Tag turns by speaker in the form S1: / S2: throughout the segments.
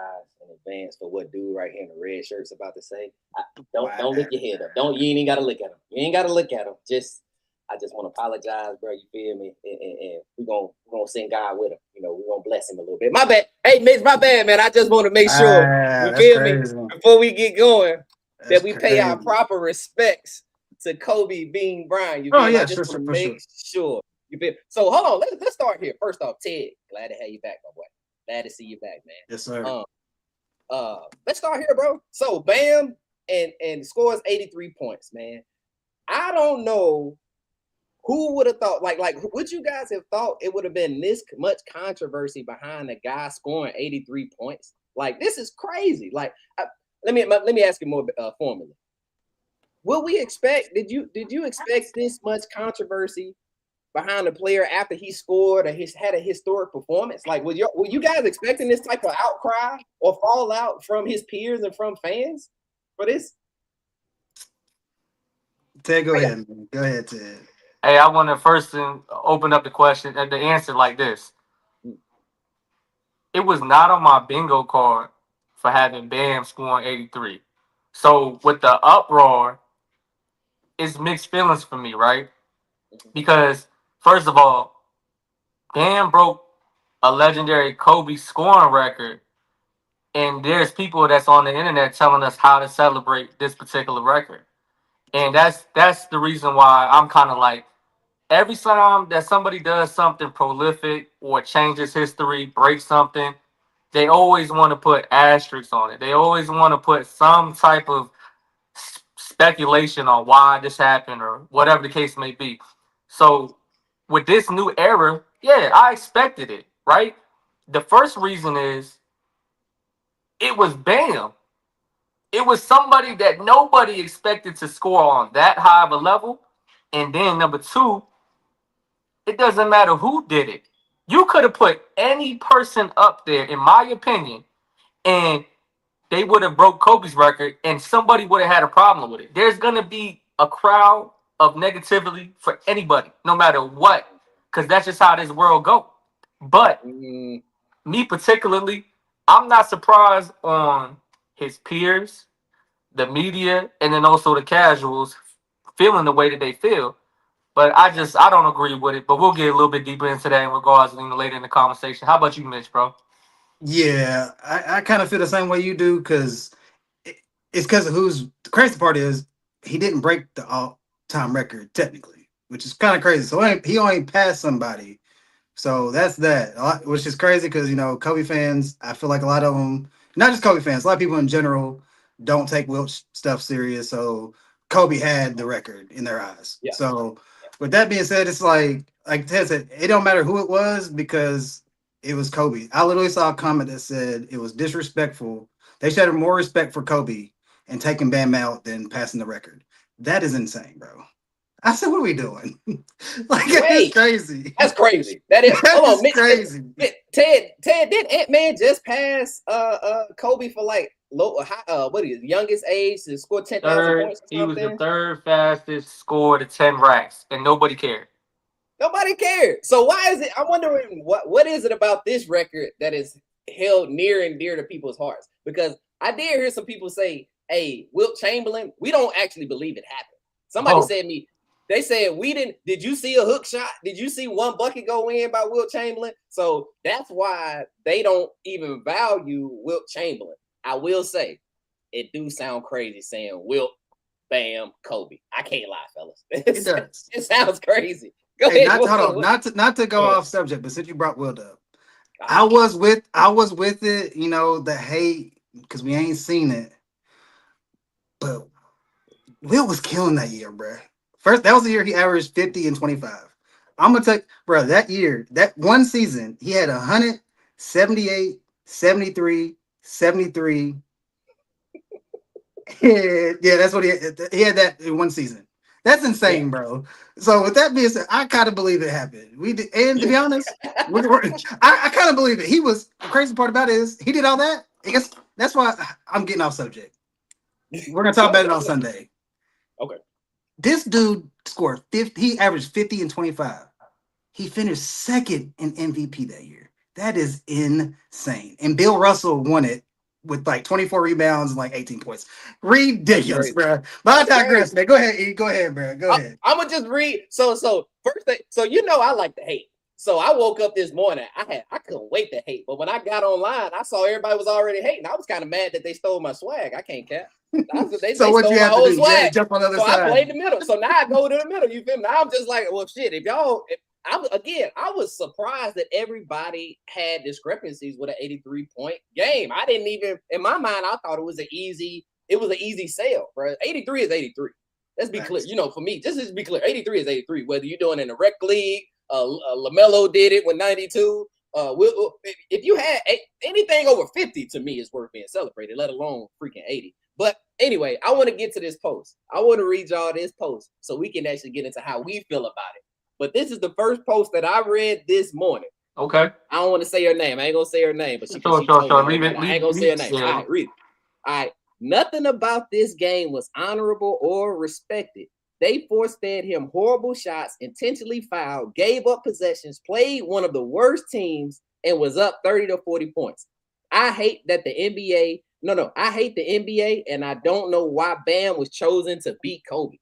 S1: apologize in advance for what dude right here in the red shirt's about to say. Don't
S2: Wow.
S1: lift your head up. Don't you ain't even gotta look at him. You ain't gotta look at him. I just want to apologize, bro. You feel me? And we gonna send God with him. We gonna bless him a little bit. My bad. Hey, Mitch, my bad, man. I just want to make sure
S2: Ah,
S1: you
S2: that's
S1: feel me
S2: crazy.
S1: before we get going that
S2: That's
S1: we pay our
S2: crazy.
S1: proper respects to Kobe Bean Bryant. You
S2: Oh
S1: feel me?
S2: yeah,
S1: I just
S2: sure,
S1: want
S2: sure,
S1: to
S2: for sure.
S1: make sure. You feel? So hold on. Let's start here. First off, Ted, glad to have you back, my boy. Glad to see you back,
S2: Yes,
S1: man.
S2: sir.
S1: Let's start here, bro. So Bam and scores 83 points, man. I don't know who would have thought, like, would you guys have thought it would have been this much controversy behind a guy scoring 83 points? Like, this is crazy. Like, let me ask you more formally. What we expect? Did you expect this much controversy behind the player after he scored or had a historic performance? Like, were you guys expecting this type of outcry or fallout from his peers and from fans for this?
S2: Ted, go ahead, man. Go ahead, Ted.
S3: Hey, I want to first open up the question, the answer like this. It was not on my bingo card for having Bam scoring 83. So with the uproar, it's mixed feelings for me, right? Because first of all, Bam broke a legendary Kobe scoring record, and there's people that's on the internet telling us how to celebrate this particular record. And that's the reason why I'm kind of like every time that somebody does something prolific or changes history, breaks something, they always want to put asterisks on it. They always want to put some type of speculation on why this happened or whatever the case may be. So with this new era, yeah, I expected it, right? The first reason is it was Bam. It was somebody that nobody expected to score on that high of a level. And then number two, it doesn't matter who did it. You could have put any person up there, in my opinion, and they would have broke Kobe's record, and somebody would have had a problem with it. There's gonna be a crowd of negativity for anybody, no matter what, because that's just how this world go. But me particularly, I'm not surprised on his peers, the media, and then also the casuals feeling the way that they feel. But I don't agree with it. But we'll get a little bit deeper into that in regards later in the conversation. How about you, Mitch, bro?
S2: Yeah, I kind of feel the same way you do because it's because of who's the crazy part is he didn't break the all time record technically, which is kind of crazy. So he only passed somebody. So that's that, which is crazy because Kobe fans. I feel like a lot of them, not just Kobe fans, a lot of people in general don't take Wilt stuff serious. So Kobe had the record in their eyes.
S1: Yeah.
S2: So with that being said, it's like Ted said, it don't matter who it was because it was Kobe. I literally saw a comment that said it was disrespectful. They should have more respect for Kobe and taking Bam out than passing the record. That is insane, bro. I said, what are we doing? Like, it's
S1: Wait,
S2: crazy.
S1: that's crazy. That is.
S2: That
S1: Hold on,
S2: is crazy.
S1: Ted, did Ant Man just pass Kobe for like what is youngest age to score 10,000
S3: Third,
S1: points or
S3: he was the
S1: something?
S3: third fastest score to 10 racks, and nobody cared.
S1: Nobody cared. So why is it? I'm wondering what is it about this record that is held near and dear to people's hearts? Because I did hear some people say, "Hey, Wilt Chamberlain, we don't actually believe it happened." Somebody
S3: Oh,
S1: said me. They said we didn't. Did you see a hook shot? Did you see one bucket go in by Wilt Chamberlain? So that's why they don't even value Wilt Chamberlain. I will say, it do sound crazy saying Wilt, Bam, Kobe. I can't lie, fellas.
S2: It does.
S1: It sounds crazy. Go
S2: Hey,
S1: ahead.
S2: hold on, not to go
S1: Go ahead.
S2: off subject, but since you brought Will up, I was with it, the hate because we ain't seen it, but Will was killing that year, bruh. First, that was the year he averaged 50 and 25. I'm gonna take, bro, that year, that one season, he had 100, 78, 73, 73. Yeah, that's what he had that in one season. That's
S1: Yeah.
S2: insane, bro. So with that being said, I kind of believe it happened. We did, and to be honest, I kind of believe it. He was the crazy part about it is he did all that. I guess that's why I'm getting off subject. We're gonna talk
S1: Go,
S2: about it
S1: go
S2: on
S1: ahead.
S2: Sunday.
S1: Okay.
S2: This dude scored 50. He averaged 50 and 25. He finished second in MVP that year. That is insane. And Bill Russell won it with like 24 rebounds and like 18 points. Ridiculous,
S1: Crazy.
S2: bro. But I
S1: That's
S2: digress,
S1: crazy.
S2: man. Go ahead, E. Go ahead, bro. Go ahead.
S1: I'm gonna just read. So first thing. So I like to hate. So I woke up this morning. I couldn't wait to hate. But when I got online, I saw everybody was already hating. I was kind of mad that they stole my swag. I can't cap. They
S2: So what
S1: stole
S2: you
S1: my
S2: have to
S1: whole
S2: do? You had to
S1: swag.
S2: jump on the other
S1: So I
S2: side.
S1: played the middle. So now I go to the middle. You feel me? Now I'm just like, well, shit. I was surprised that everybody had discrepancies with an 83-point game. I didn't even, in my mind, I thought it was an easy sale, bro. 83 is 83. Let's be clear. For me, just to be clear, 83 is 83. Whether you're doing it in a rec league, LaMelo did it with 92. If you had anything over 50, to me, is worth being celebrated, let alone freaking 80. But anyway, I want to get to this post. I want to read y'all this post so we can actually get into how we feel about it. But this is the first post that I read this morning.
S3: Okay.
S1: I don't want to say her name. I ain't gonna say her name, but she told me. I ain't gonna say her name. All right, read it. All right. Nothing about this game was honorable or respected. They force-fed him horrible shots, intentionally fouled, gave up possessions, played one of the worst teams, and was up 30 to 40 points. I hate that the NBA. I hate the NBA, and I don't know why Bam was chosen to beat Kobe.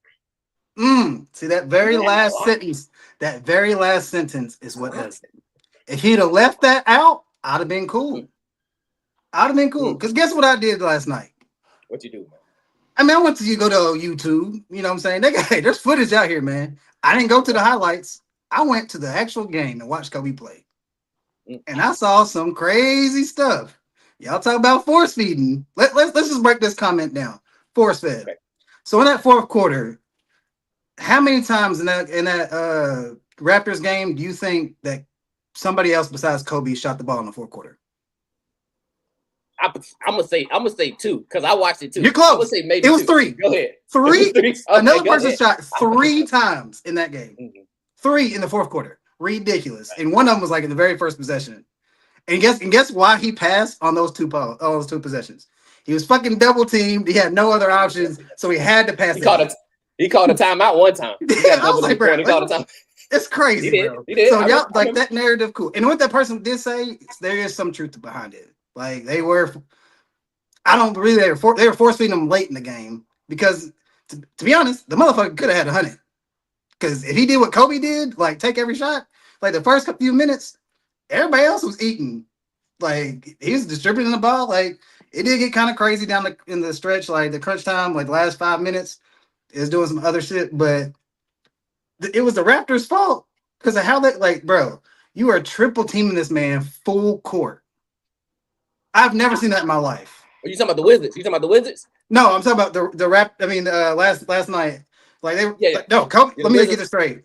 S2: See that very last sentence. That very last sentence is what does it. If he'd have left that out, I'd have been cool. Because guess what I did last night?
S1: What you do, man?
S2: I mean, I went to go to YouTube. You know what I'm saying? There's footage out here, man. I didn't go to the highlights. I went to the actual game and watched Kobe play. And I saw some crazy stuff. Y'all talk about force feeding. Let's just break this comment down. Force fed. Okay. So in that fourth quarter, how many times in that Raptors game do you think that somebody else besides Kobe shot the ball in the fourth quarter?
S1: I'm gonna say two because I watched it too.
S2: You're close.
S1: I would say maybe
S2: it was
S1: two.
S2: three.
S1: Go ahead.
S2: Three. Okay, another person
S1: ahead.
S2: shot 3 times in that game. 3 in the fourth quarter. Ridiculous. Right. And one of them was like in the very first possession. And guess why he passed on those two possessions? He was fucking double teamed. He had no other options, so he had to pass.
S1: He called a timeout one time.
S2: I was like, bro, it's crazy, bro. He did. So y'all like that narrative, cool. And what that person did say, there is some truth behind it. Like they were, I don't believe they were force feeding them late in the game because, to be honest, the motherfucker could have had 100. Because if he did what Kobe did, like take every shot, like the first few minutes, everybody else was eating. Like he was distributing the ball. Like it did get kind of crazy down in the stretch, like the crunch time, like the last 5 minutes is doing some other shit. But it was the Raptors' fault because of how they, like, bro, you are triple teaming this man full court. I've never seen that in my life.
S1: Are you talking about the Wizards?
S2: No, I'm talking about the rap. I mean, last night, like they. Yeah. Like, no, Kobe. Let me get this straight.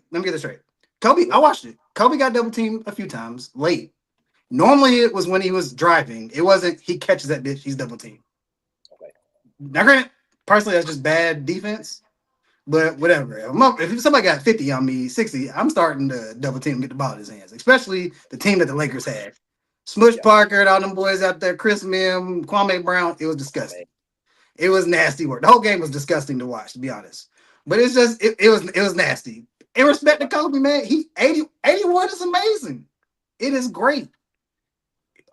S2: Kobe, I watched it. Kobe got double teamed a few times late. Normally, it was when he was driving. It wasn't. He catches that bitch. He's double teamed. Okay. Now, granted, personally, that's just bad defense. But whatever. If somebody got 50 on me, 60, I'm starting to double team and get the ball in his hands. Especially the team that the Lakers had. Smush Parker and all them boys out there, Chris Mim, Kwame Brown. It was disgusting. It was nasty work. The whole game was disgusting to watch, to be honest. But it's just it was nasty. In respect to Kobe, man, 81 is amazing. It is great.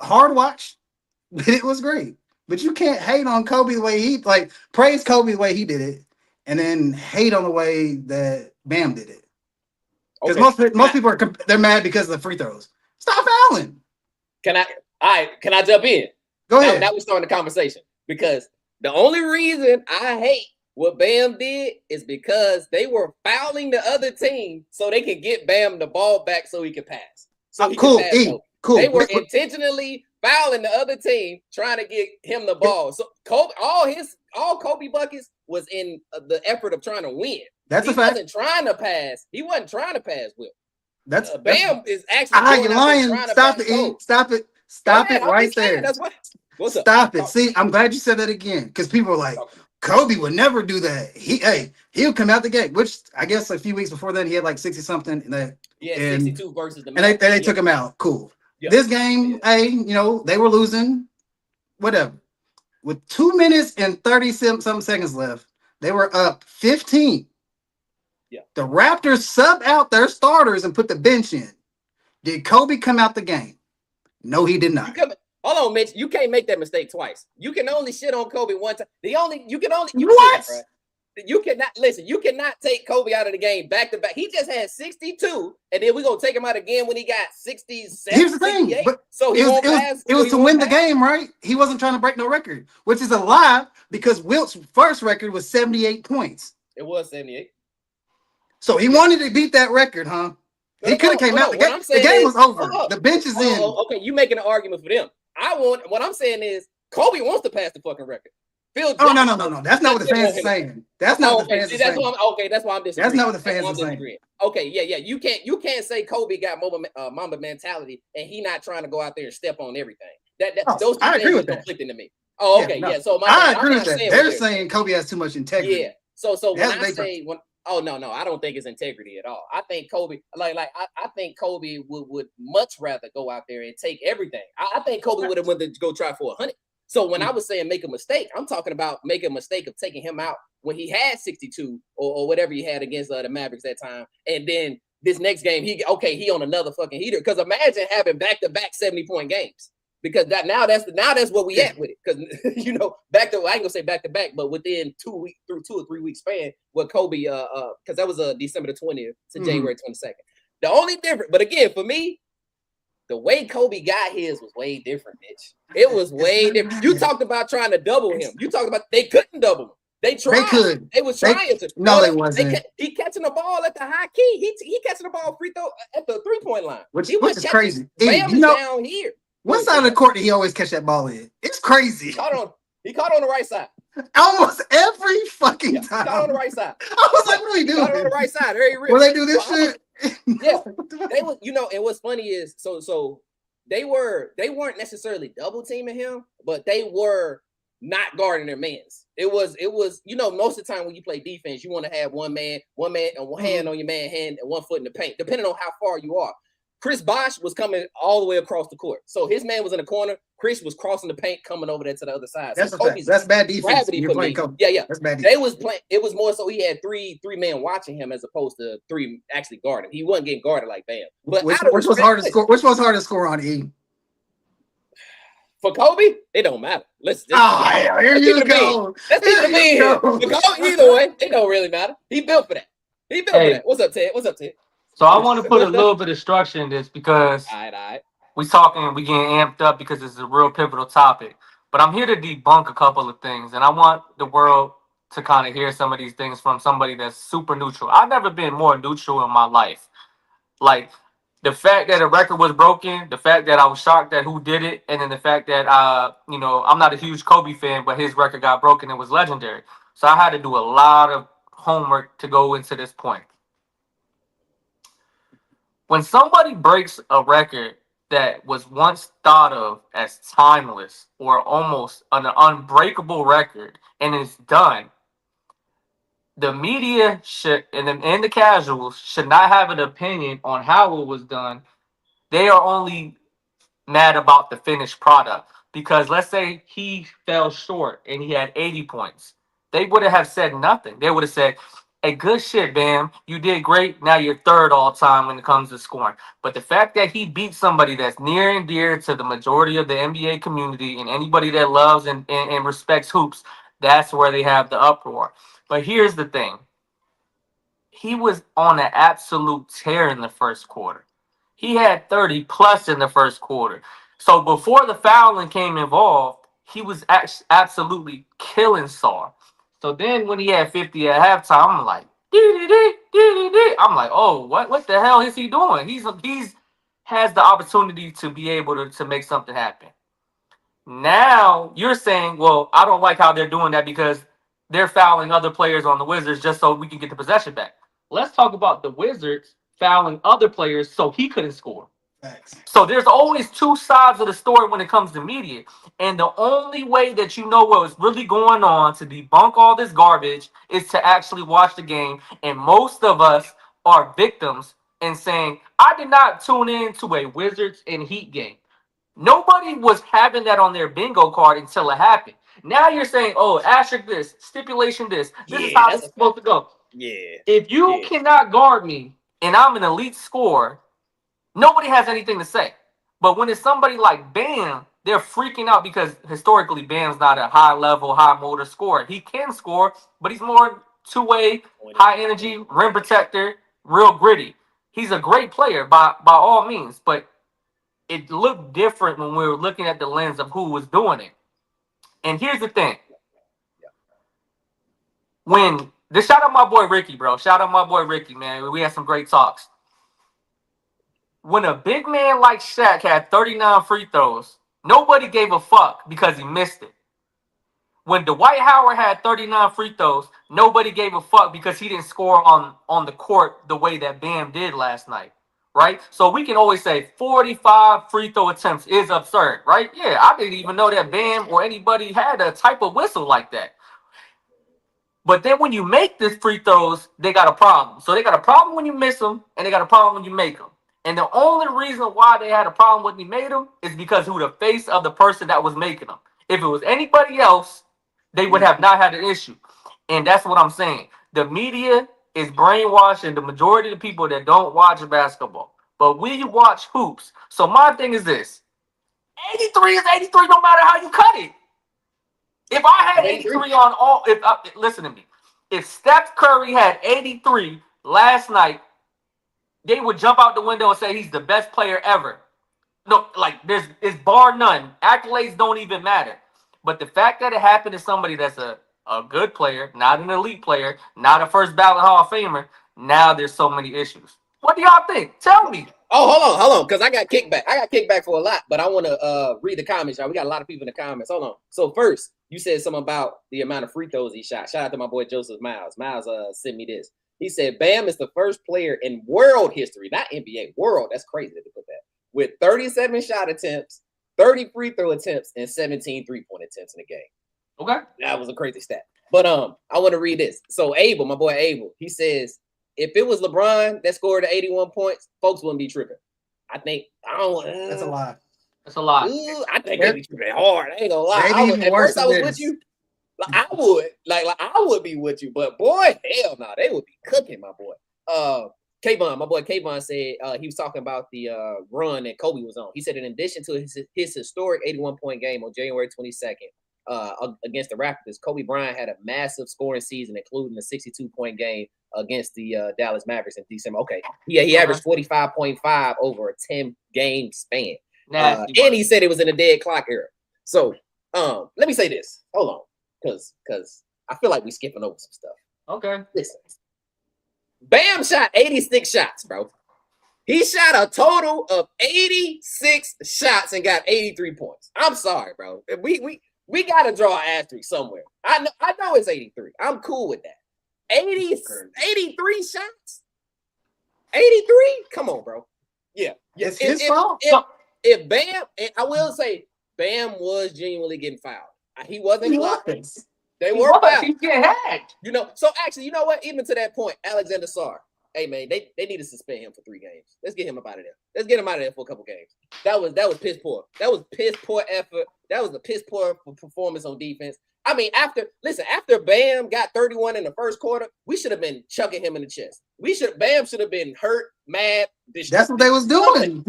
S2: Hard watch, but it was great. But you can't hate on Kobe the way he praise Kobe the way he did it, and then hate on the way that Bam did it. Because most people they're mad because of the free throws. Stop fouling.
S1: Can I jump in?
S2: Go ahead.
S1: Now we're starting the conversation because the only reason I hate what Bam did is because they were fouling the other team so they could get Bam the ball back so he could pass.
S2: Cool.
S1: They were intentionally fouling the other team trying to get him the ball. So Kobe, all Kobe buckets was in the effort of trying to win.
S2: That's a fact.
S1: He wasn't trying to pass. Will.
S2: That's
S1: Bam is actually
S2: you're lying. Stop it. Stop it right there.
S1: What's up?
S2: Stop it. See, I'm glad you said that again because people are like, Kobe would never do that. He'll come out the gate, which I guess a few weeks before that he had like 60 something.
S1: 62 versus the.
S2: And they took him out. Cool. Yep. This game, they were losing. Whatever. With 2 minutes and 30 some seconds left, they were up 15.
S1: Yeah.
S2: The Raptors sub out their starters and put the bench in. Did Kobe come out the game? No, he did not.
S1: hold on, Mitch. You can't make that mistake twice. You can only shit on Kobe one time.
S2: What?
S1: You cannot listen. You cannot take Kobe out of the game back to back. He just had 62, and then we're gonna take him out again when he got 67.
S2: Here's the thing, but
S1: so he won't pass.
S2: It was to win the game, right? He wasn't trying to break no record, which is a lie because Wilt's first record was 78 points.
S1: It was 78.
S2: So he wanted to beat that record, huh? He could have came out. The game was over. The bench is in.
S1: Okay, you making an argument for them. What I'm saying is Kobe wants to pass the fucking record. Phil
S2: Jackson, no. That's not what the fans are saying. That's not what the fans are saying.
S1: That's why I'm disagreeing.
S2: That's not what the fans are saying.
S1: Okay, yeah. You can't say Kobe got Mamba mentality and he not trying to go out there and step on everything. Those two things are conflicting to me. Oh, okay, yeah. So
S2: I agree with that. They're saying Kobe has too much integrity.
S1: Yeah. So when I say no, I don't think it's integrity at all. I think Kobe, I think Kobe would much rather go out there and take everything. I think Kobe would have went to go try for 100. So when I was saying make a mistake, I'm talking about make a mistake of taking him out when he had 62 or whatever he had against the Mavericks that time. And then this next game, he on another fucking heater. Because imagine having back-to-back 70-point games. Because that's what we at with it. Because I ain't gonna say back-to-back, but within 2 weeks through 2 or 3 week span, what Kobe because that was December the 20th to January 22nd. The only difference, but again, for me, the way Kobe got his was way different, Mitch. It was way different. You talked about trying to double him. You talked about they couldn't double him. They tried. They could. They was trying to.
S2: No, they wasn't.
S1: He catching the ball at the high key. He catching the ball free throw at the 3-point line.
S2: Which is crazy.
S1: Bam is down here.
S2: What side of the court did he always catch that ball in? It's crazy.
S1: He caught on the right side.
S2: Almost every fucking time.
S1: He caught on the right side.
S2: I was like, what are we doing?
S1: He caught on the right side. Very real.
S2: Will they do this shit?
S1: Yeah. They was, and what's funny is so they weren't necessarily double teaming him, but they were not guarding their mans. It was most of the time when you play defense, you want to have one man and one hand on your man hand and 1 foot in the paint, depending on how far you are. Chris Bosh was coming all the way across the court. So his man was in the corner. Chris was crossing the paint, coming over there to the other side.
S2: That's,
S1: so
S2: that's bad defense.
S1: You're playing Kobe. Yeah. That's bad defense. They was playing. It was more so he had three men watching him as opposed to 3 actually guarding. He wasn't getting guarded like Bam. But
S2: which was hard to score? Which was hard to score on E?
S1: For Kobe, it don't matter.
S2: Here you go.
S1: Let's keep it here. For Kobe, either way, it don't really matter. He built for that. For that. What's up, Ted?
S3: So I want to put a little bit of structure in this because
S1: all right.
S3: we getting amped up because it's a real pivotal topic. But I'm here to debunk a couple of things, and I want the world to kind of hear some of these things from somebody that's super neutral. I've never been more neutral in my life. Like the fact that a record was broken, the fact that I was shocked at who did it, and then the fact that I'm not a huge Kobe fan, but his record got broken. It was legendary. So I had to do a lot of homework to go into this point. When somebody breaks a record that was once thought of as timeless or almost an unbreakable record and it's done, the media should and the casuals should not have an opinion on how it was done. They are only mad about the finished product because let's say he fell short and he had 80 points. They wouldn't have said nothing. They would have said, hey, good shit, Bam. You did great. Now you're third all time when it comes to scoring. But the fact that he beat somebody that's near and dear to the majority of the NBA community and anybody that loves and respects hoops, that's where they have the uproar. But here's the thing. He was on an absolute tear in the first quarter. He had 30 plus in the first quarter. So before the fouling came involved, he was absolutely killing Saul. So then when he had 50 at halftime, I'm like, I'm like, oh, what the hell is he doing? He's has the opportunity to be able to make something happen. Now you're saying, well, I don't like how they're doing that because they're fouling other players on the Wizards just so we can get the possession back. Let's talk about the Wizards fouling other players so he couldn't score.
S2: Thanks.
S3: So there's always two sides of the story when it comes to media. And the only way that you know what was really going on to debunk all this garbage is to actually watch the game. And most of us are victims in saying, I did not tune in to a Wizards and Heat game. Nobody was having that on their bingo card until it happened. Now you're saying, oh, asterisk this, stipulation this. This is how it's supposed to go.
S1: Yeah.
S3: If you cannot guard me and I'm an elite scorer, nobody has anything to say. But when it's somebody like Bam, they're freaking out because historically Bam's not a high level, high motor scorer. He can score, but he's more two-way, high energy, rim protector, real gritty. He's a great player by all means, but it looked different when we were looking at the lens of who was doing it. And here's the thing. Shout out my boy Ricky, bro. Shout out my boy Ricky, man. We had some great talks. When a big man like Shaq had 39 free throws, nobody gave a fuck because he missed it. When Dwight Howard had 39 free throws, nobody gave a fuck because he didn't score on the court the way that Bam did last night, right? So we can always say 45 free throw attempts is absurd, right? Yeah, I didn't even know that Bam or anybody had a type of whistle like that. But then when you make these free throws, they got a problem. So they got a problem when you miss them, and they got a problem when you make them. And the only reason why they had a problem when he made them is because who the face of the person that was making them. If it was anybody else, they would have not had an issue. And that's what I'm saying. The media is brainwashing the majority of the people that don't watch basketball. But we watch hoops. So my thing is this. 83 is 83 no matter how you cut it. If I had 83 on all, listen to me. If Steph Curry had 83 last night, they would jump out the window and say he's the best player ever. No, like it's bar none. Accolades don't even matter. But the fact that it happened to somebody that's a good player, not an elite player, not a first ballot Hall of Famer, now there's so many issues. What do y'all think? Tell me.
S1: Oh, hold on, because I got kickback. I got kickback for a lot, but I want to read the comments, y'all. We got a lot of people in the comments. Hold on. So first, you said something about the amount of free throws he shot. Shout out to my boy Joseph Miles. Miles sent me this. He said Bam is the first player in world history, not NBA, world. That's crazy to put that. With 37 shot attempts, 30 free throw attempts, and 17 three-point attempts in the game.
S3: Okay.
S1: That was a crazy stat. But I want to read this. So Abel, my boy Abel, he says, if it was LeBron that scored the 81 points, folks wouldn't be tripping.
S2: That's a lie.
S3: That's a lie.
S1: I think they'd be tripping hard. I ain't gonna lie. At first I was with you. Like, I would be with you, but boy, hell no, they would be cooking, my boy. Kayvon, my boy Kayvon said he was talking about the run that Kobe was on. He said in addition to his historic 81-point game on January 22nd against the Raptors, Kobe Bryant had a massive scoring season, including a 62-point game against the Dallas Mavericks in December. Okay, yeah, he averaged 45.5 over a 10-game span. And he said it was in a dead clock era. So let me say this. Hold on. Because I feel like we skipping over some stuff.
S3: Okay.
S1: Listen. Bam shot 86 shots, bro. He shot a total of 86 shots and got 83 points. I'm sorry, bro. We gotta draw an asterisk somewhere. I know it's 83. I'm cool with that. 83 shots? 83? Come on, bro. Yeah.
S2: It's his fault.
S1: If Bam, and I will say, Bam was genuinely getting fouled. He wasn't blocked. They were fouled.
S3: He get hacked.
S1: So actually, you know what? Even to that point, Alexander Sarr, hey man, they need to suspend him for 3 games. Let's get him up out of there. Let's get him out of there for a couple games. That was piss poor. That was piss poor effort. That was a piss poor performance on defense. I mean, after Bam got 31 in the first quarter, we should have been chucking him in the chest. Bam should have been hurt, mad.
S2: That's what they was doing.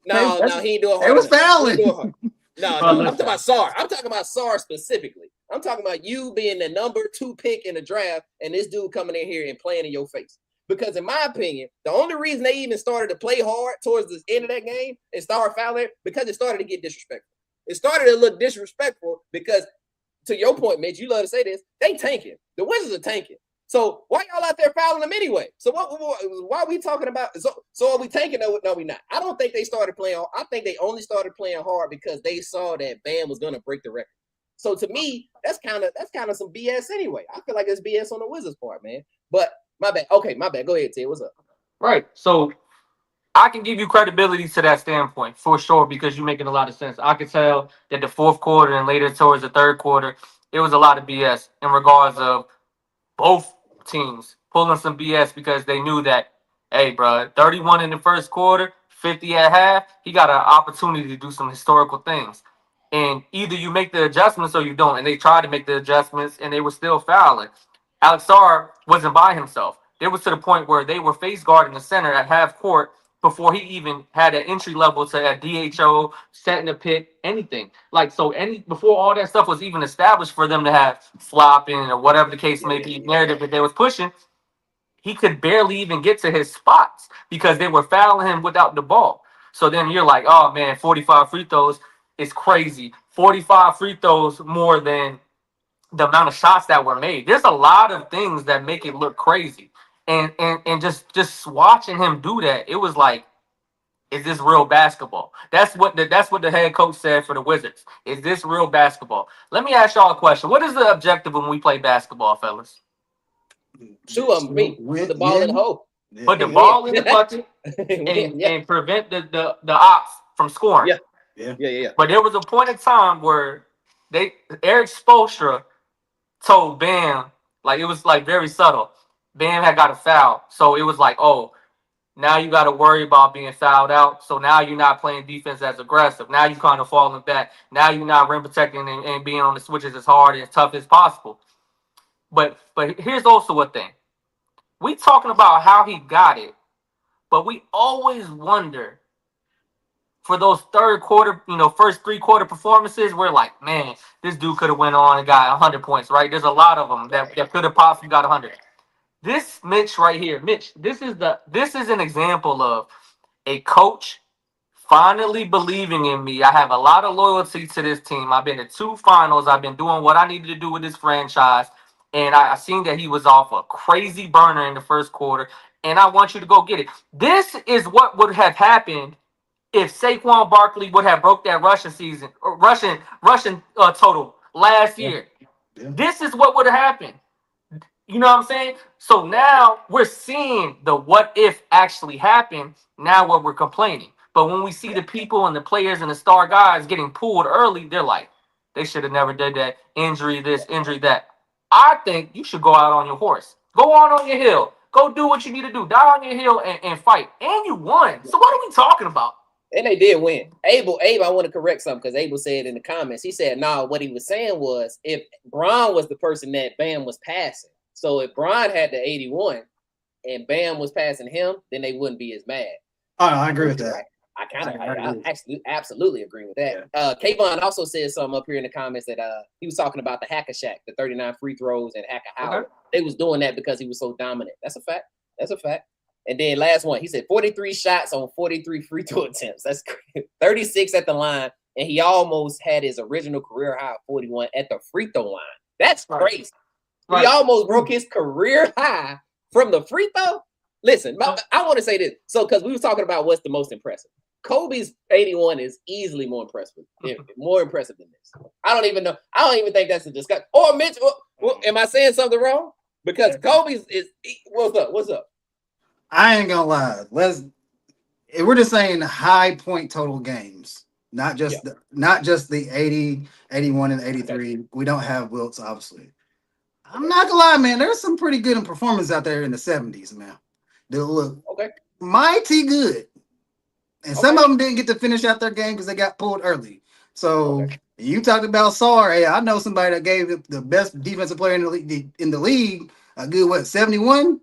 S1: No, he ain't doing hard.
S2: They was fouling.
S1: No, I'm talking about Sarr. I'm talking about Sarr specifically. I'm talking about you being the number 2 pick in the draft and this dude coming in here and playing in your face. Because in my opinion, the only reason they even started to play hard towards the end of that game and start fouling because it started to get disrespectful. It started to look disrespectful because, to your point, Mitch, you love to say this, they tanking. The Wizards are tanking. So why y'all out there fouling them anyway? So why are we talking about? So are we tanking? No, we not. I don't think they started playing. I think they only started playing hard because they saw that Bam was going to break the record. So to me, that's kind of some BS anyway. I feel like it's BS on the Wizards' part, man. But my bad. Okay, my bad. Go ahead, Ted. What's up?
S3: Right. So I can give you credibility to that standpoint for sure because you're making a lot of sense. I could tell that the fourth quarter and later towards the third quarter, it was a lot of BS in regards of both teams pulling some BS because they knew that, hey, bro, 31 in the first quarter, 50 at half, he got an opportunity to do some historical things. And either you make the adjustments or you don't. And they tried to make the adjustments and they were still fouling. Alex Sarr wasn't by himself. It was to the point where they were face guarding the center at half court before he even had an entry level to a DHO, setting a pick, anything. Like, so before all that stuff was even established for them to have flopping or whatever the case may be, narrative that they was pushing, he could barely even get to his spots because they were fouling him without the ball. So then you're like, oh man, 45 free throws is crazy. 45 free throws more than the amount of shots that were made. There's a lot of things that make it look crazy. And just watching him do that, it was like, is this real basketball? That's what the head coach said for the Wizards. Is this real basketball? Let me ask y'all a question. What is the objective when we play basketball, fellas?
S1: Two of them, me. Put the ball in the hole.
S3: Put the ball in the bucket and prevent the ops from scoring.
S1: Yeah.
S3: But there was a point in time where Eric Spoelstra told Bam, like, it was like very subtle. Bam had got a foul. So it was like, oh, now you got to worry about being fouled out. So now you're not playing defense as aggressive. Now you kind of falling back. Now you're not rim protecting and being on the switches as hard and as tough as possible. But here's also a thing. We talking about how he got it, but we always wonder for those third quarter, first 3-quarter performances, we're like, man, this dude could have went on and got 100 points, right? There's a lot of them that could have possibly got 100. This Mitch right here, this is an example of a coach finally believing in me. I have a lot of loyalty to this team. I've been to 2 finals. I've been doing what I needed to do with this franchise. And I seen that he was off a crazy burner in the first quarter. And I want you to go get it. This is what would have happened if Saquon Barkley would have broke that Russian total last year. Yeah. This is what would have happened. You know what I'm saying? So now we're seeing the what if actually happened. Now what we're complaining. But when we see the people and the players and the star guys getting pulled early, they're like, they should have never did that. Injury this, injury that. I think you should go out on your horse. Go on your hill. Go do what you need to do. Die on your hill and fight. And you won. So what are we talking about?
S1: And they did win. Abe, I want to correct something because Abel said in the comments, he said, no, what he was saying was if Bron was the person that Bam was passing. So if Bron had the 81 and Bam was passing him, then they wouldn't be as mad.
S2: Oh, no, I agree with that.
S1: I actually absolutely agree with that. Yeah. Kayvon also said something up here in the comments that he was talking about the Hacker Shack, the 39 free throws and Hacker Howard. Okay. They was doing that because he was so dominant. That's a fact. And then last one, he said 43 shots on 43 free throw attempts. That's crazy. 36 at the line, and he almost had his original career high of 41 at the free throw line. That's crazy. Right. He almost broke his career high from the free throw. Listen, I want to say this. So, because we were talking about what's the most impressive. Kobe's 81 is easily more impressive than this. I don't even know. I don't even think that's a discussion. Or Mitch, am I saying something wrong? Because Kobe's is what's up?
S2: I ain't gonna lie. We're just saying high point total games, not just the 80, 81, and 83. Okay. We don't have Wilts, obviously. I'm not gonna lie, man. There's some pretty good performance out there in the 70s, man. They look mighty good. And some of them didn't get to finish out their game because they got pulled early. So you talked about Sarr. Hey, I know somebody that gave the best defensive player in the league a good 71.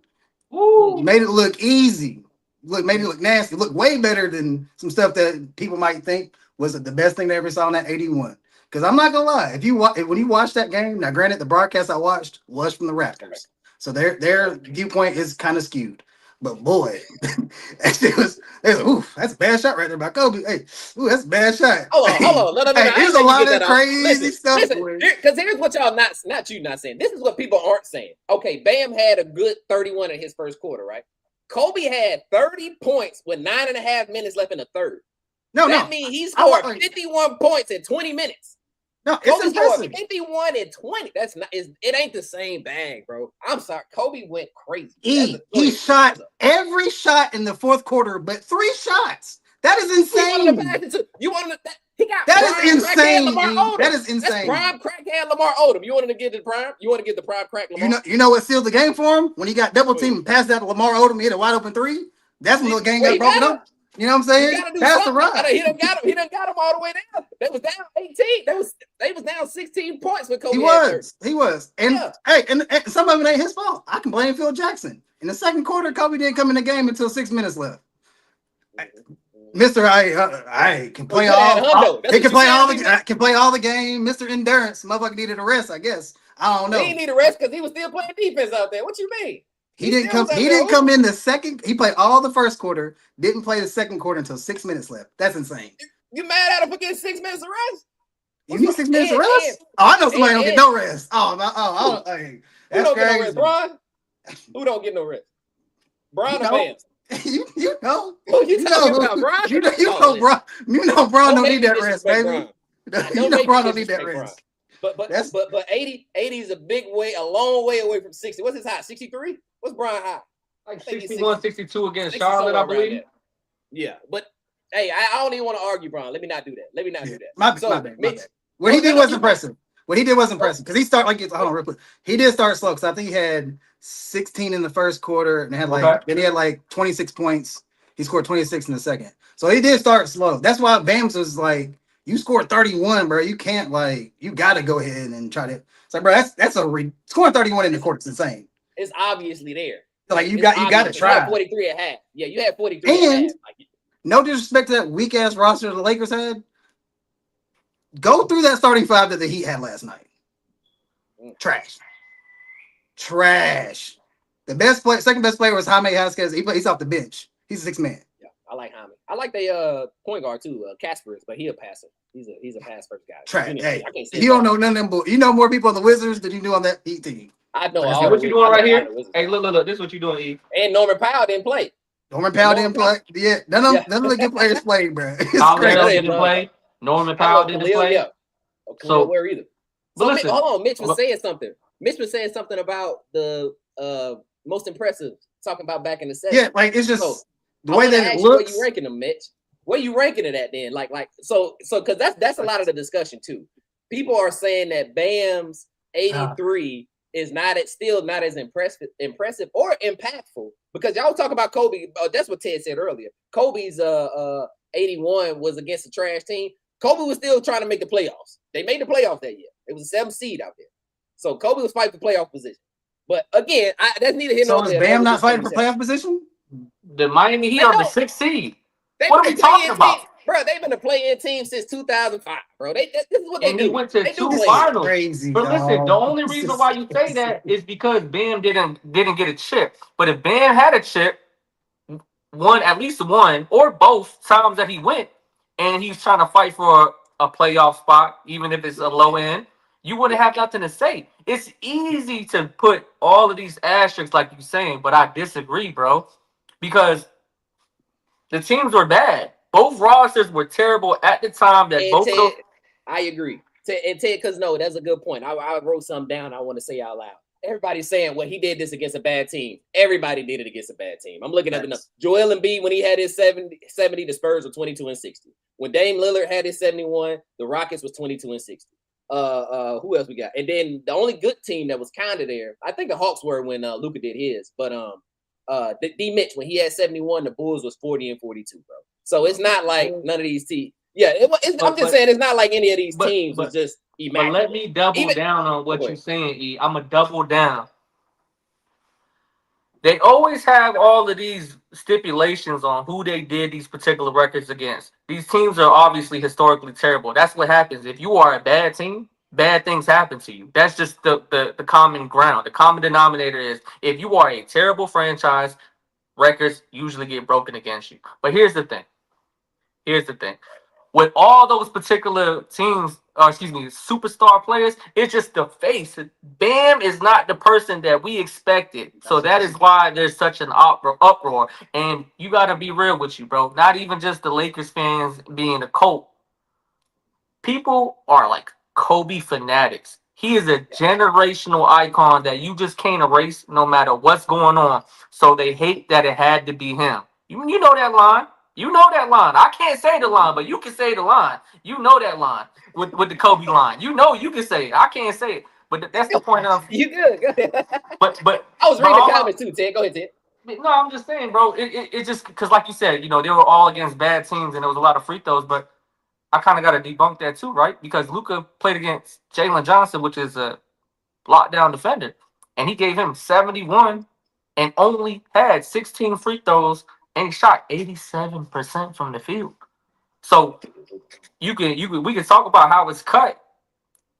S2: Woo. Made it look easy. Made it look nasty. Look way better than some stuff that people might think was the best thing they ever saw in that 81. Because I'm not gonna lie, when you watch that game, now granted the broadcast I watched was from the Raptors, so their viewpoint is kind of skewed. But boy, it was oof, that's a bad shot right there by Kobe. Hey, ooh, that's a bad shot.
S1: Hold on. No.
S2: Hey, there's a lot of crazy stuff.
S1: Because here's what y'all not saying. This is what people aren't saying. Okay, Bam had a good 31 in his first quarter, right? Kobe had 30 points with 9.5 minutes left in the third. That means he scored 51 points in 20 minutes.
S2: No, it's impressive.
S1: 51 and 20. It ain't the same bag, bro. I'm sorry. Kobe went crazy.
S2: He shot every shot in the fourth quarter, but 3 shots. That is insane.
S1: You wanted to he got
S2: that is insane.
S1: That is insane. That's prime crackhead Lamar Odom. You wanted to get the prime? You want to get the prime crack Lamar?
S2: You know what sealed the game for him? When he got double teamed and passed out to Lamar Odom, he hit a wide open 3. That's when the game got broken up. You know what I'm saying? That's the run.
S1: He done got him all the way down. They was down 18. They was down 16 points with Kobe.
S2: He was. And hey, and some of it ain't his fault. I can blame Phil Jackson. In the second quarter, Kobe didn't come in the game until 6 minutes left. Mr. I can play
S1: you could've had
S2: all.
S1: Hundo. That's
S2: He
S1: what
S2: can
S1: you
S2: play
S1: said,
S2: all the.
S1: nigga?
S2: I can play all the game. Mr. Endurance. Motherfucker needed a rest. I guess. I don't
S1: He
S2: know.
S1: didn't need a rest because he was still playing defense out there. What you mean?
S2: He didn't
S1: still
S2: come.
S1: was out
S2: He
S1: there
S2: didn't come
S1: hooping.
S2: in the second. He played all the first quarter. Didn't play the second quarter until 6 minutes left. That's insane.
S1: You mad at him for getting 6 minutes of rest?
S2: You need 6 minutes of
S1: And-
S2: rest? Oh, I know somebody don't get
S1: and-
S2: no rest. Oh, no, oh, hey,
S1: Who
S2: that's
S1: don't get no
S2: crazy.
S1: rest, Bron? Who don't get no rest? Bron
S2: You
S1: or
S2: know.
S1: Bam?
S2: you know.
S1: Who you talking about, Bron?
S2: You know,
S1: Oh,
S2: Bron. You know, Bron don't
S1: make
S2: need
S1: me
S2: that rest,
S1: disrespect
S2: baby.
S1: Bron.
S2: You know,
S1: make
S2: Bron
S1: me
S2: don't need that
S1: disrespect
S2: rest.
S1: Bron. But 80 is a long way away from 60. What's his high? 63? What's Bron high?
S3: Like
S1: think he's
S3: 61, 62 against
S1: 60
S3: Charlotte, I
S1: somewhere around
S3: believe.
S1: there. Yeah, but hey, I don't even want to argue, Bron. Let me not do that. Let me not do that.
S2: My bad. What he did was impressive. What he did was impressive because he started like hold on real quick. He did start slow because I think he had 16 in the first quarter and had then he had like 26 points. He scored 26 in the second. So he did start slow. That's why Bams was like, you scored 31, bro. You can't you gotta go ahead and try to. It's like, bro, scoring 31 in the court is insane.
S1: It's obviously there.
S2: Like you got to try.
S1: You had 43 at half. Yeah, you had 43 at half.
S2: No disrespect to that weak ass roster the Lakers had. Go through that starting five that the Heat had last night. Trash. The second best player was Jaime Haskins. He's off the bench. He's a 6 man.
S1: Yeah, I like Jaime. I like the point guard too, Kasparis, but he a passer. He's a pass first guy.
S2: Trash. Hey,
S1: I can't
S2: you don't know none of them. You know more people on the Wizards than you do on that Heat team.
S1: I know.
S3: What you doing right here? Hey, look. This is what you doing, E.
S1: And Norman Powell didn't play.
S2: Norman Powell didn't play. Yeah, none of the good players played, bro.
S3: Powell didn't play. Norman Powell didn't play.
S1: Yeah. So where either?
S3: But listen,
S1: hold on. Mitch was saying something. Mitch was saying something about the most impressive. Talking about back in the 70s.
S2: Yeah, like it's just the way that it looks.
S1: Where you ranking them, Mitch? Where you ranking it at then? So because that's a lot of the discussion too. People are saying that Bam's 83 is still not as impressive or impactful because y'all talk about Kobe. That's what Ted said earlier. Kobe's 81 was against a trash team. Kobe was still trying to make the playoffs. They made the playoffs that year. It was a 7th seed out there. So Kobe was fighting for playoff position. But again, that's neither here nor there.
S2: So is Bam not fighting for playoff position?
S3: The Miami Heat are the 6th seed. What are we talking about?
S1: Bro, they've been a play-in team since 2005, bro. This is what they do.
S3: He went to 2 finals.
S2: Crazy,
S3: but listen, the only reason why you say that is because Bam didn't get a chip. But if Bam had a chip, at least one or both times that he went, and he's trying to fight for a playoff spot, even if it's a low end, you wouldn't have nothing to say. It's easy to put all of these asterisks like you're saying, but I disagree, bro, because the teams were bad. Both rosters were terrible at the time that both of those.
S1: I agree. And Ted, because no, that's a good point. I wrote something down I want to say out loud. Everybody's saying, well, he did this against a bad team. Everybody did it against a bad team. I'm looking at the numbers. Joel Embiid, when he had his 70, the Spurs were 22-60. When Dame Lillard had his 71, the Rockets was 22-60. Who else we got? And then the only good team that was kind of there, I think the Hawks were when Luka did his. But D Mitch, when he had 71, the Bulls was 40-42, bro. So it's not like none of these teams. Yeah, I'm just saying it's not like any of these teams was just immaculate.
S3: But let me double down on what you're saying, E. I'm going to double down. They always have all of these stipulations on who they did these particular records against. These teams are obviously historically terrible. That's what happens. If you are a bad team, bad things happen to you. That's just the common ground. The common denominator is if you are a terrible franchise, records usually get broken against you. But here's the thing. With all those particular teams, superstar players, it's just the face. Bam is not the person that we expected. So that is why there's such an uproar. And you got to be real with you, bro. Not even just the Lakers fans being a cult. People are like Kobe fanatics. He is a generational icon that you just can't erase no matter what's going on. So they hate that it had to be him. You know that line. You know that line. I can't say the line, but you can say the line. You know that line with the Kobe line. You know you can say it. I can't say it, but that's the point of.
S1: You good? Go ahead.
S3: But
S1: I was reading the comments too, Ted. Go ahead, Ted.
S3: No, I'm just saying, bro. It just because, like you said, they were all against bad teams and there was a lot of free throws. But I kind of got to debunk that too, right? Because Luka played against Jalen Johnson, which is a lockdown defender, and he gave him 71 and only had 16 free throws and he shot 87% from the field. So we can talk about how it's cut,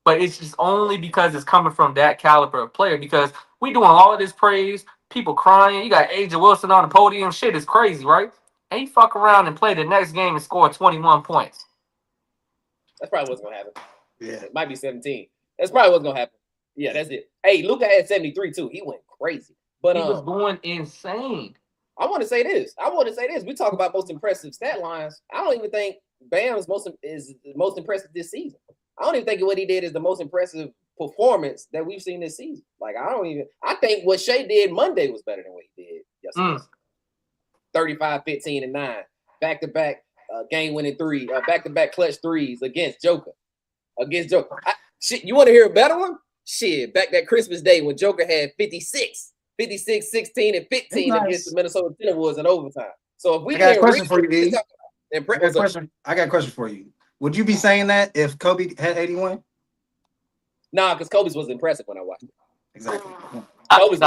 S3: but it's just only because it's coming from that caliber of player. Because we doing all of this praise, people crying. You got AJ Wilson on the podium. Shit is crazy, right? And he fuck around and play the next game and score 21 points.
S1: That's probably what's gonna happen.
S2: Yeah.
S1: It might be 17. That's probably what's gonna happen. Yeah, that's it. Hey, Luka had 73 too. He went crazy. But
S3: He was going insane.
S1: I want to say this. We talk about most impressive stat lines. I don't even think Bam's is the most impressive this season. I don't even think what he did is the most impressive performance that we've seen this season. Like, I think what Shea did Monday was better than what he did yesterday. 35, 15, and 9. Back-to-back game-winning three. Back-to-back clutch threes against Joker. Shit, you want to hear a better one? Shit, back that Christmas Day when Joker had 56, 16, and 15 against the Minnesota Timberwolves in overtime. So if we
S2: I got a question for you, D. I got a question for you. Would you be saying that if Kobe had 81?
S1: Nah, because Kobe's was impressive when I watched it.
S2: Exactly.
S1: Kobe's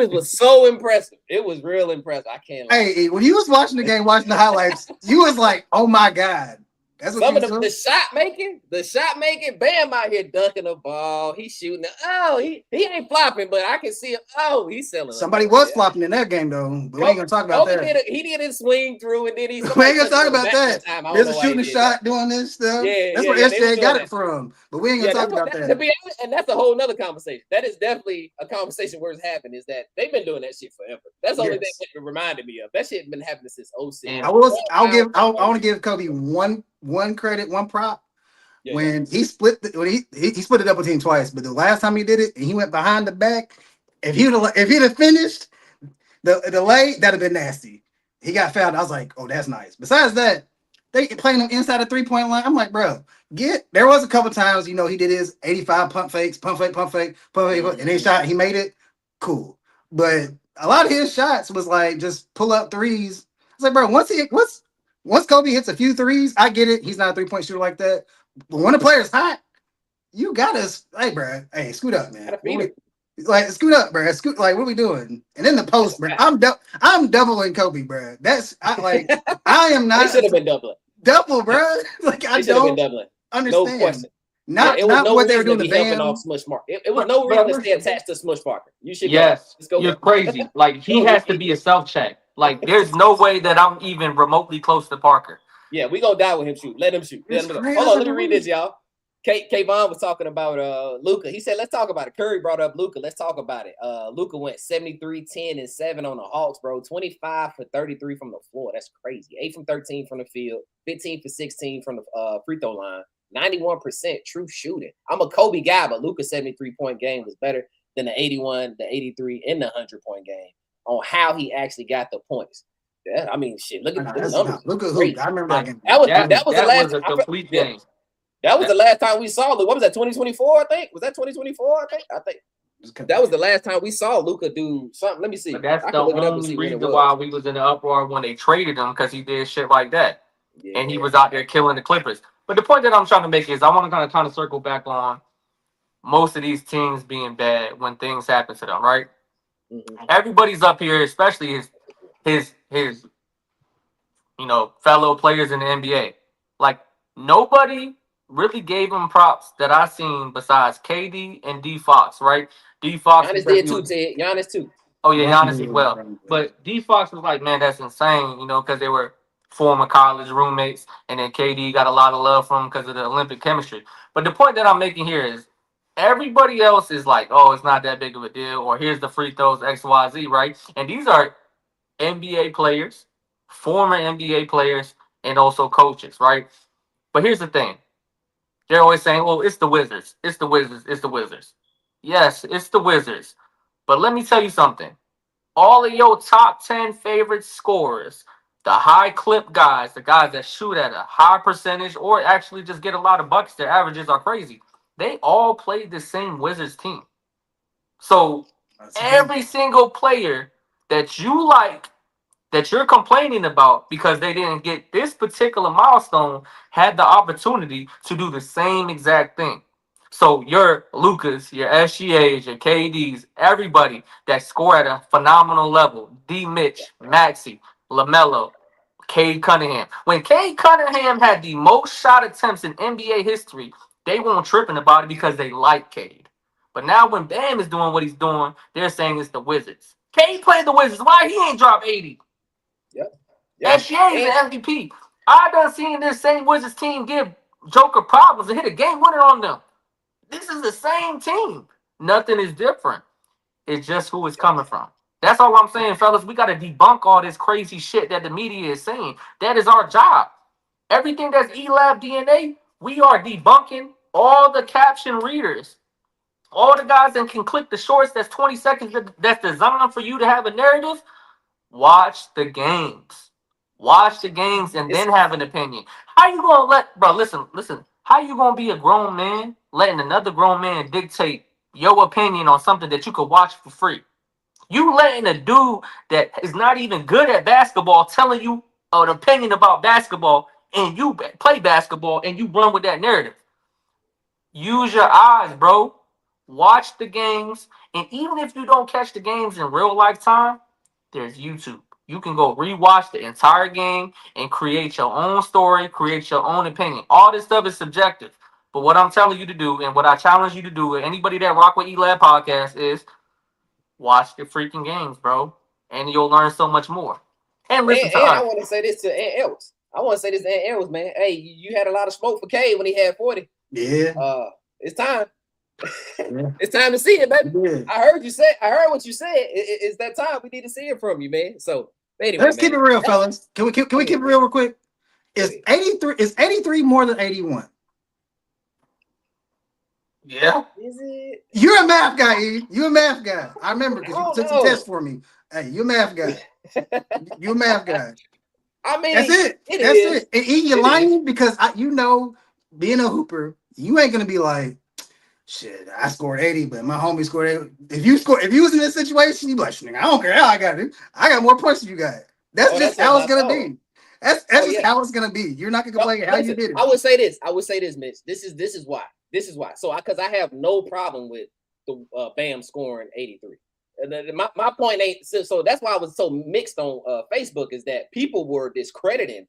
S1: was so impressive. It was real impressive. I can't lie.
S2: Hey, when you was watching the game, watching the highlights, you was like, "Oh my god!" That's what
S1: some of the shot making, Bam out here dunking the ball. He's shooting it. Oh, he ain't flopping, but I can see him. Oh, he's selling.
S2: Somebody was flopping in that game though, but we ain't gonna talk about that.
S1: He did it swing through, and then we ain't
S2: gonna talk about that. There's a shooting shot doing this stuff. That's where SJ got it from, but we ain't gonna talk about that.
S1: To be honest, and that's a whole nother conversation. That is definitely a conversation where it's happened. Is that they've been doing that shit forever. That's the only thing that reminded me of. That shit been happening since 06.
S2: I want to give Kobe one credit, one prop. When he split he split the double team twice, but the last time he did it and he went behind the back, if he'd have finished the lay, that'd have been nasty. He got fouled. I was like, oh, that's nice. Besides that, they playing him inside the 3-point line. I'm like, bro, there was a couple times, he did his 85 pump fakes, and then he made it cool. But a lot of his shots was like just pull up threes. I was like, bro, once Kobe hits a few threes, I get it. He's not a 3-point shooter like that. But when the player's hot, you gotta, hey, bro, scoot up, man. Scoot up, bro. What are we doing? And in the post, bro, I'm doubling Kobe, bro. I am not.
S1: They should have been doubling.
S2: Double, bro. I don't understand.
S1: No question.
S2: Not what they were doing to Bam.
S1: Off Smush Parker. It was no reason to stay attached to Smush Parker. You should.
S3: Yes, you're crazy. Like he has to be a self-check. Like there's no way that I'm even remotely close to Parker.
S1: Yeah, we gonna die with him shoot. Let him shoot. Hold on, let me read this, y'all. Kayvon was talking about Luka. He said, let's talk about it. Curry brought up Luka. Let's talk about it. Luka went 73, 10, and 7 on the Hawks, bro. 25 for 33 from the floor. That's crazy. 8 from 13 from the field, 15 for 16 from the free throw line, 91% true shooting. I'm a Kobe guy, but Luka's 73-point game was better than the 81, the 83, and the 100-point game on how he actually got the points. Yeah, I mean, shit. Look at the numbers.
S2: Look at who. I remember that game.
S1: That was the last
S3: complete game.
S1: That was the last time we saw Luka. What was that? 2024, I think. Was that 2024? I think that was the last time we saw Luka do something. Let me see.
S3: But that's the only reason why we was in the uproar when they traded him, because he did shit like that, and he was out there killing the Clippers. But the point that I'm trying to make is I want to kind of circle back on most of these teams being bad when things happen to them, right? Mm-hmm. Everybody's up here, especially his fellow players in the NBA. Like nobody really gave him props that I seen besides KD and D Fox, right? D Fox
S1: Giannis did too, Ted. Giannis too.
S3: Oh yeah, Giannis as well. But D Fox was like, man, that's insane, because they were former college roommates, and then KD got a lot of love from him because of the Olympic chemistry. But the point that I'm making here is everybody else is like, oh, it's not that big of a deal, or here's the free throws, XYZ, right? And these are NBA players, former NBA players, and also coaches, right? But here's the thing. They're always saying, well, it's the Wizards. It's the Wizards. It's the Wizards. Yes, it's the Wizards. But let me tell you something. All of your top 10 favorite scorers, the high clip guys, the guys that shoot at a high percentage or actually just get a lot of bucks, their averages are crazy. They all played the same Wizards team. So every single player that you like, that you're complaining about because they didn't get this particular milestone, had the opportunity to do the same exact thing. So your Lucas, your SGAs, your KDs, everybody that score at a phenomenal level, D. Mitch, Maxey, LaMelo, Cade Cunningham. When Cade Cunningham had the most shot attempts in NBA history, they weren't tripping about it because they like Cade. But now when Bam is doing what he's doing, they're saying it's the Wizards. Cade played the Wizards. Why he ain't dropped 80?
S1: Yep.
S3: SGA is the MVP. I done seen this same Wizards team give Joker problems and hit a game winner on them. This is the same team. Nothing is different. It's just who it's coming from. That's all I'm saying, fellas. We got to debunk all this crazy shit that the media is saying. That is our job. Everything that's eLab DNA, we are debunking all the caption readers. All the guys that can click the shorts that's 20 seconds that's designed for you to have a narrative. Watch the games. Watch the games and then have an opinion. How you gonna listen. How you gonna be a grown man letting another grown man dictate your opinion on something that you could watch for free? You letting a dude that is not even good at basketball telling you an opinion about basketball and you play basketball and you run with that narrative. Use your eyes, bro. Watch the games. And even if you don't catch the games in real life time, there's YouTube. You can go rewatch the entire game and create your own story, create your own opinion. All this stuff is subjective. But what I'm telling you to do and what I challenge you to do, and anybody that rock with eLab podcast, is watch the freaking games, bro. And you'll learn so much more. And listen to us.
S1: I want to say this to Ant Edwards. Ant Edwards, man. Hey, you had a lot of smoke for Cade when he had 40.
S2: Yeah.
S1: It's time.
S2: Yeah.
S1: It's time to see it, baby.
S2: Yeah.
S1: I heard what you said. It's that time. We need to see it from you, man. So anyway,
S2: let's keep it real, fellas. Can we keep it real quick? Is 83 more than 81?
S3: Yeah.
S1: Is it?
S2: You're a math guy, E. You're a math guy. I remember because you took some tests for me. Hey, you're a math guy. You're a math guy.
S1: I mean,
S2: that's it. That's it. And E, you're lying because being a hooper, you ain't gonna be like, shit, I scored 80, but my homie scored 80. If you was in this situation, you be like, I don't care how I got it. I got more points than you got. That's just how it's gonna be. That's just how it's gonna be. You're not gonna complain how you did it.
S1: I would say this, Mitch. This is why. So because I have no problem with the Bam scoring 83. My point ain't so that's why I was so mixed on Facebook is that people were discrediting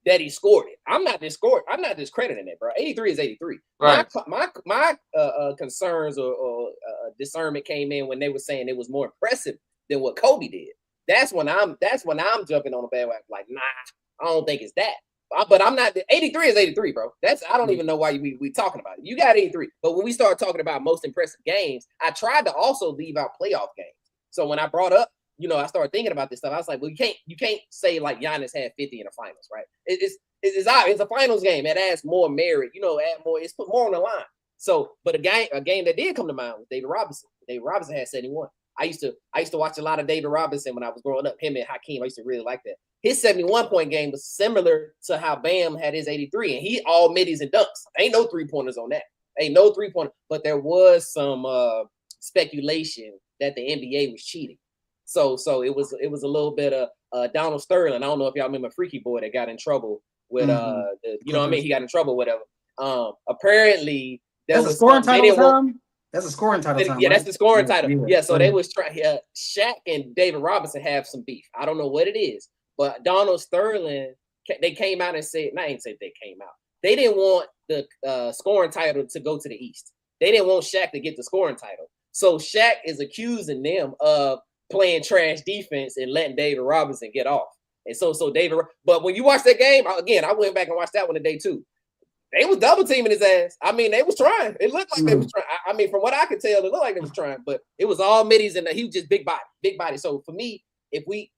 S1: that he scored it. I'm not discrediting it, bro. 83 is 83.
S3: Right.
S1: My concerns or discernment came in when they were saying it was more impressive than what Kobe did. That's when I'm jumping on the bandwagon. Like, nah, I don't think it's that. But I'm not. 83 is 83, bro. I don't even know why we talking about it. You got 83. But when we start talking about most impressive games, I tried to also leave out playoff games. So when I brought up, I started thinking about this stuff. I was like, well, you can't say like Giannis had 50 in the finals, right? It's a finals game. It adds more merit, add more. It's put more on the line. So, but a game that did come to mind was David Robinson. David Robinson had 71. I used to watch a lot of David Robinson when I was growing up. Him and Hakeem, I used to really like that. His 71-point game was similar to how Bam had his 83, and he all middies and dunks. Ain't no 3-pointers on that. Ain't no 3-pointer. But there was some speculation that the NBA was cheating. So it was a little bit of Donald Sterling. I don't know if y'all remember Freaky Boy that got in trouble with he got in trouble with whatever. Apparently
S2: that's a scoring title time. That's a scoring title time.
S1: Yeah,
S2: right?
S1: That's the scoring title. Yeah, so
S2: okay.
S1: They was trying. Shaq and David Robinson have some beef. I don't know what it is, but Donald Sterling, they came out and said, I ain't said they came out. They didn't want the scoring title to go to the East. They didn't want Shaq to get the scoring title. So Shaq is accusing them of playing trash defense and letting David Robinson get off. And so David, but when you watch that game, again, I went back and watched that one today too. They was double teaming his ass. I mean, they was trying. It looked like they was trying. I mean, from what I could tell, it looked like they was trying, but it was all middies and he was just big body. So for me, if we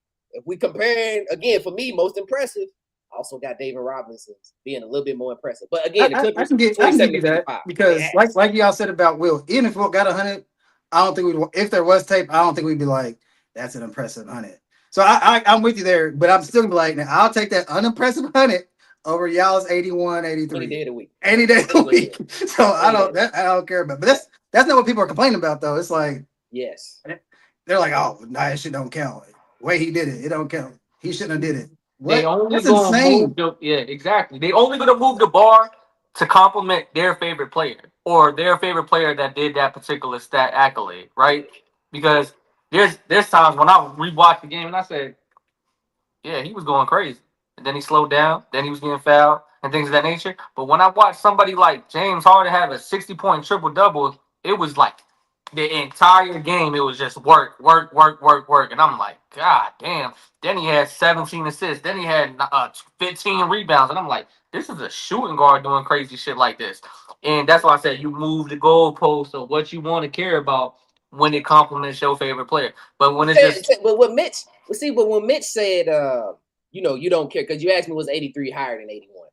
S1: comparing again, for me, most impressive, I also got David Robinson being a little bit more impressive. But again,
S2: I can give you that because like y'all said about Will, even if Will got 100, I don't think if there was tape, I don't think we'd be like, that's an impressive 100. So I'm with you there, but I'm still like, now I'll take that unimpressive 100 over y'all's 81, 83.
S1: Any day of the week.
S2: Any day of the week. So I don't care about. But that's not what people are complaining about though. It's like,
S1: yes,
S2: they're like, oh, nah, that shit don't count. The way he did it, it don't count. He shouldn't have did it. What?
S3: They only
S2: That's insane.
S3: exactly. They only gonna move the bar to compliment their favorite player. or their favorite player that did that particular stat accolade, right? Because there's times when I rewatch the game and I said, yeah, he was going crazy. And then he slowed down, then he was getting fouled and things of that nature. But when I watched somebody like James Harden have a 60-point triple double, it was like the entire game, it was just work, work, work, work, work. And I'm like, God damn. Then he had 17 assists. Then he had 15 rebounds. And I'm like, this is a shooting guard doing crazy shit like this. And that's why I said you move the goalpost of what you want to care about when it complements your favorite player. But when it's just
S1: but what Mitch, but when Mitch said, you don't care because you asked me was 83 higher than 81.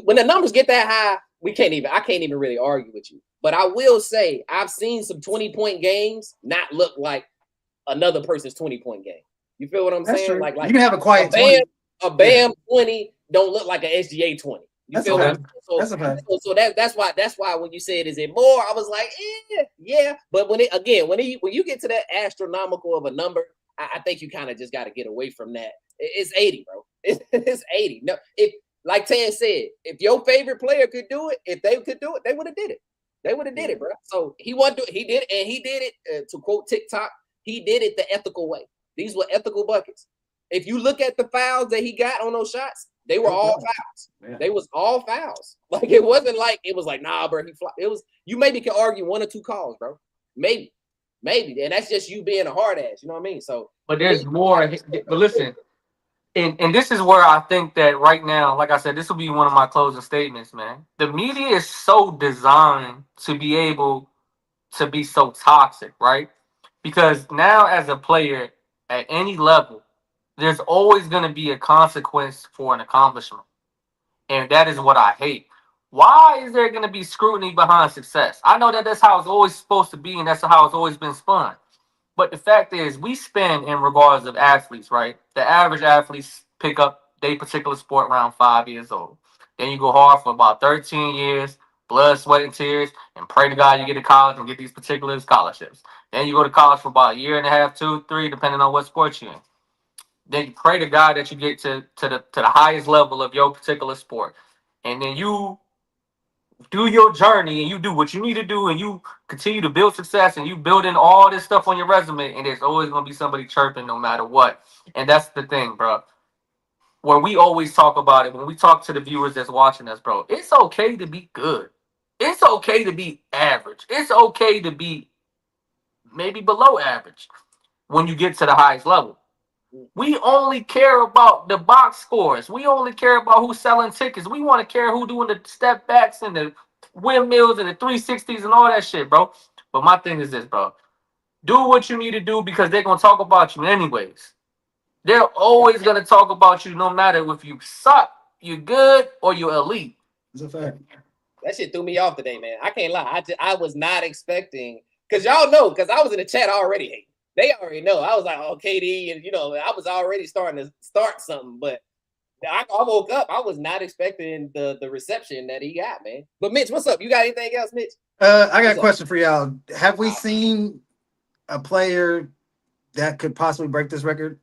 S1: When the numbers get that high, I can't even really argue with you. But I will say I've seen some 20-point games not look like another person's 20-point game. You feel what I'm saying?
S2: True.
S1: Like
S2: you can have a quiet 20.
S1: A Bam 20 don't look like an SGA 20. You feel what I'm
S2: saying?
S1: So that's why when you said is it more, I was like, yeah. But when you get to that astronomical of a number, I think you kind of just got to get away from that. It's 80, bro. It's 80. No, if like Tan said, if your favorite player could do it, if they could do it, they would have did it. They would have did it, bro. So he did it. To quote TikTok, he did it the ethical way. These were ethical buckets. If you look at the fouls that he got on those shots, they were all fouls. Yeah. They was all fouls. Like it wasn't like nah, bro. It was you maybe can argue one or two calls, bro. Maybe, and that's just you being a hard ass. You know what I mean? So,
S3: but there's more. But listen, and this is where I think that right now, like I said, this will be one of my closing statements, man. The media is so designed to be able to be so toxic, right? Because now, as a player at any level, there's always going to be a consequence for an accomplishment. And that is what I hate. Why is there going to be scrutiny behind success? I know that that's how it's always supposed to be, and that's how it's always been spun. But the fact is, we spend in regards of athletes, right? The average athletes pick up their particular sport around 5 years old. Then you go hard for about 13 years, blood, sweat, and tears, and pray to God you get to college and get these particular scholarships. Then you go to college for about a year and a half, 2, 3, depending on what sport you're in. Then you pray to God that you get to the highest level of your particular sport. And then you do your journey and you do what you need to do and you continue to build success and you build in all this stuff on your resume, and there's always going to be somebody chirping no matter what. And that's the thing, bro. Where we always talk about it, when we talk to the viewers that's watching us, bro, it's okay to be good. It's okay to be average. It's okay to be maybe below average when you get to the highest level. We only care about the box scores. We only care about who's selling tickets. We want to care who doing the step backs and the windmills and the 360s and all that shit, bro. But my thing is this, bro. Do what you need to do because they're going to talk about you anyways. They're always going to talk about you no matter if you suck, you're good, or you're elite.
S2: It's a fact.
S1: That shit threw me off today, man. I can't lie. I was not expecting, because y'all know, because I was in the chat already hating. They already know. I was like, oh, KD, and I was already starting to start something. But I woke up. I was not expecting the reception that he got, man. But Mitch, what's up? You got anything else, Mitch?
S2: I got a question for y'all. Have we seen a player that could possibly break this record?